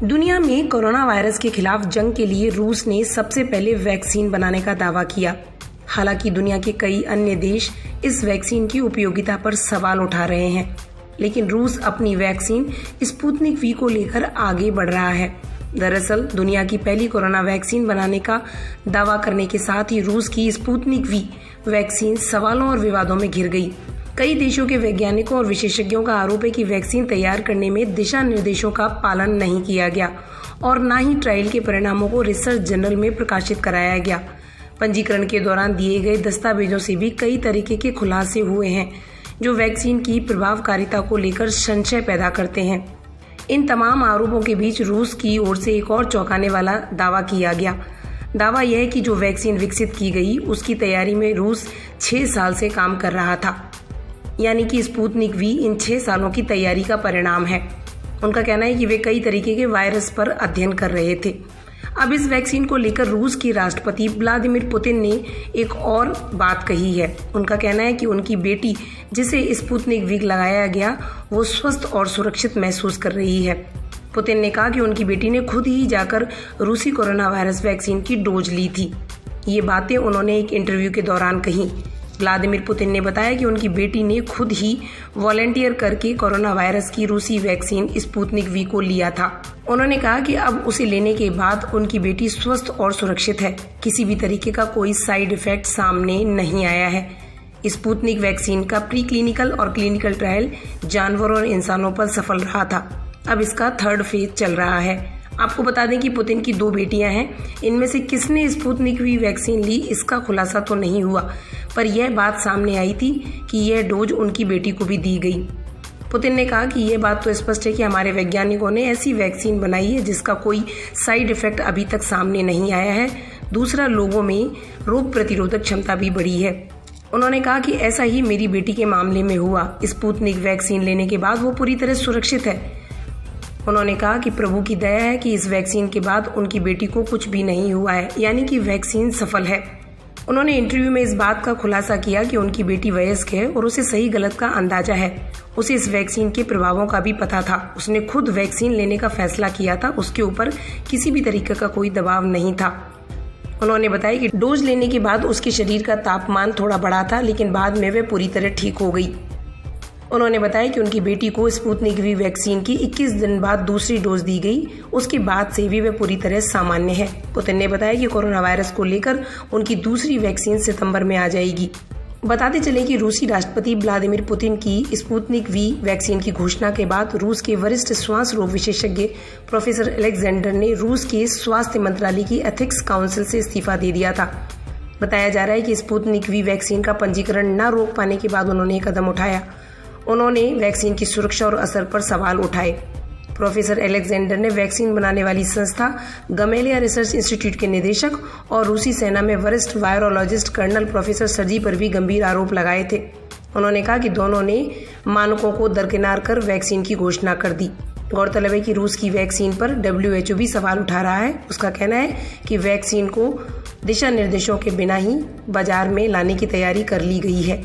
दुनिया में corona virus के खिलाफ जंग के लिए रूस ने सबसे पहले वैक्सीन बनाने का दावा किया। हालांकि दुनिया के कई अन्य देश इस वैक्सीन की उपयोगिता पर सवाल उठा रहे हैं, लेकिन रूस अपनी वैक्सीन स्पुतनिक वी को लेकर आगे बढ़ रहा है। दरअसल दुनिया की पहली कोरोना वैक्सीन बनाने का दावा करने के साथ ही रूस की स्पुतनिक वी वैक्सीन सवालों और विवादों में घिर गई। कई देशों के वैज्ञानिकों और विशेषज्ञों का आरोप है कि वैक्सीन तैयार करने में दिशा निर्देशों का पालन नहीं किया गया और न ही ट्रायल के परिणामों को रिसर्च जर्नल में प्रकाशित कराया गया। पंजीकरण के दौरान दिए गए दस्तावेजों से भी कई तरीके के खुलासे हुए हैं जो वैक्सीन की प्रभावकारिता को लेकर संशय पैदा करते हैं। इन तमाम आरोपों के बीच रूस की ओर से एक और चौंकाने वाला दावा किया गया। दावा यह है कि जो वैक्सीन विकसित की गई उसकी तैयारी में रूस 6 साल से काम कर रहा था, यानी कि स्पुतनिक वी इन 6 सालों की तैयारी का परिणाम है। उनका कहना है कि वे कई तरीके के वायरस पर अध्ययन कर रहे थे। अब इस वैक्सीन को लेकर रूस के राष्ट्रपति व्लादिमीर पुतिन ने एक और बात कही है। उनका कहना है कि उनकी बेटी, जिसे स्पुतनिक वी लगाया गया, वो स्वस्थ और सुरक्षित महसूस कर रही है। पुतिन ने कहा कि उनकी बेटी ने खुद ही जाकर रूसी कोरोना वायरस वैक्सीन की डोज ली थी। ये बातें उन्होंने एक इंटरव्यू के दौरान कही। व्लादिमीर पुतिन ने बताया कि उनकी बेटी ने खुद ही वॉलंटियर करके कोरोना वायरस की रूसी वैक्सीन स्पुतनिक वी को लिया था। उन्होंने कहा कि अब उसे लेने के बाद उनकी बेटी स्वस्थ और सुरक्षित है। किसी भी तरीके का कोई साइड इफेक्ट सामने नहीं आया है। स्पुतनिक वैक्सीन का प्री क्लिनिकल और क्लिनिकल ट्रायल जानवरों और इंसानों पर सफल रहा था। अब इसका 3rd फेज चल रहा है। आपको बता दें कि पुतिन की 2 बेटियां हैं। इनमें से किसने स्पुतनिक वी वैक्सीन ली इसका खुलासा तो नहीं हुआ, पर यह बात सामने आई थी कि यह डोज उनकी बेटी को भी दी गई। पुतिन ने कहा कि यह बात तो स्पष्ट है कि हमारे वैज्ञानिकों ने ऐसी वैक्सीन बनाई है जिसका कोई साइड इफेक्ट अभी तक सामने नहीं आया है। दूसरा, लोगों में रोग प्रतिरोधक क्षमता भी बढ़ी है। उन्होंने कहा कि ऐसा ही मेरी बेटी के मामले में हुआ। स्पुतनिक वैक्सीन लेने के बाद वो पूरी तरह सुरक्षित है। उन्होंने कहा कि प्रभु की दया है कि इस वैक्सीन के बाद उनकी बेटी को कुछ भी नहीं हुआ है, यानी कि वैक्सीन सफल है। उन्होंने इंटरव्यू में इस बात का खुलासा किया कि उनकी बेटी वयस्क है और उसे सही गलत का अंदाजा है। उसे इस वैक्सीन के प्रभावों का भी पता था। उसने खुद वैक्सीन लेने का फैसला किया था। उसके ऊपर किसी भी तरीके का कोई दबाव नहीं था। उन्होंने बताया कि डोज लेने के बाद उसके शरीर का तापमान थोड़ा बढ़ा था, लेकिन बाद में वह पूरी तरह ठीक हो गई। उन्होंने बताया कि उनकी बेटी को स्पुतनिक वी वैक्सीन की 21 दिन बाद दूसरी डोज दी गई। उसके बाद से भी वह पूरी तरह सामान्य है। पुतिन ने बताया कि कोरोना वायरस को लेकर उनकी दूसरी वैक्सीन सितंबर में आ जाएगी। बताते चलें कि रूसी राष्ट्रपति व्लादिमीर पुतिन की स्पुतनिक वी वैक्सीन की घोषणा के बाद रूस के वरिष्ठ श्वास रोग विशेषज्ञ प्रोफेसर अलेक्जेंडर ने रूस के स्वास्थ्य मंत्रालय की एथिक्स काउंसिल से इस्तीफा दे दिया था। बताया जा रहा है कि स्पुतनिक वी वैक्सीन का पंजीकरण न रोक पाने के बाद उन्होंने एक कदम उठाया। उन्होंने वैक्सीन की सुरक्षा और असर पर सवाल उठाए। प्रोफेसर अलेक्जेंडर ने वैक्सीन बनाने वाली संस्था गमेलिया रिसर्च इंस्टीट्यूट के निदेशक और रूसी सेना में वरिष्ठ वायरोलॉजिस्ट कर्नल प्रोफेसर सर्जी पर भी गंभीर आरोप लगाए थे। उन्होंने कहा कि दोनों ने मानकों को दरकिनार कर वैक्सीन की घोषणा कर दी। गौरतलब है कि रूस की वैक्सीन पर WHO भी सवाल उठा रहा है। उसका कहना है कि वैक्सीन को दिशा निर्देशों के बिना ही बाजार में लाने की तैयारी कर ली गई है।